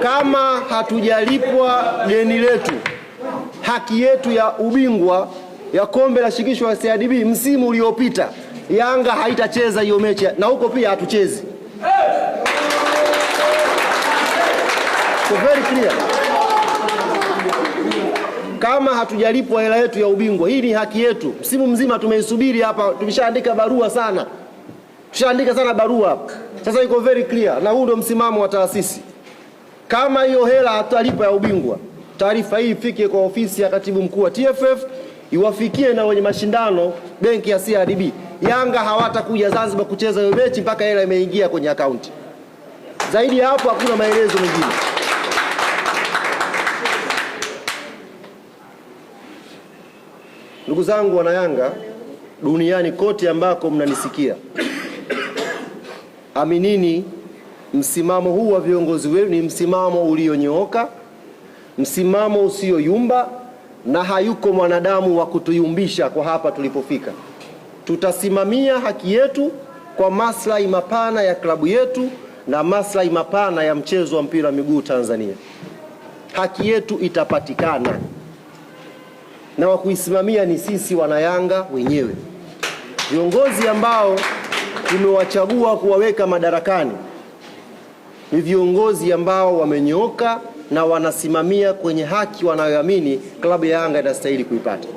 kama hatujalipwa deni letu, haki yetu ya ubingwa ya kombe la shirikisho la CRDB msimu uliopita, Yanga haitacheza hiyo mechi, na huko pia hatuchezi. So very clear. Kama hatujalipwa hela yetu ya ubingwa, hii ni haki yetu. Msimu mzima tumeisubiri hapa, tumeshaandika barua sana. Tushaandika sana barua hapa. Sasa iko very clear, na huu ndio msimamo wa taasisi. Kama hiyo hela hatalipwa ya ubingwa, taarifa hii ifike kwa ofisi ya katibu mkuu wa TFF, iwafikie na wenye mashindano benki ya CRDB. Yanga hawatakuja Zanzibar kucheza hiyo mechi mpaka hela imeingia kwenye akaunti. Zaidi ya hapo hakuna maelezo mengine. Ndugu zangu wana Yanga duniani kote ambako mnanisikia, aminini msimamo huu wa viongozi wenu ni msimamo ulionyooka, msimamo usioyumba, na hayuko mwanadamu wa kutuyumbisha kwa hapa tulipofika. Tutasimamia haki yetu kwa maslahi mapana ya klabu yetu na maslahi mapana ya mchezo wa mpira wa miguu Tanzania. Haki yetu itapatikana, na wa kuisimamia ni sisi wanayanga wenyewe. Viongozi ambao tumewachagua kuwaweka madarakani ni viongozi ambao wamenyooka na wanasimamia kwenye haki wanayoamini klabu ya Yanga inastahili kuipata.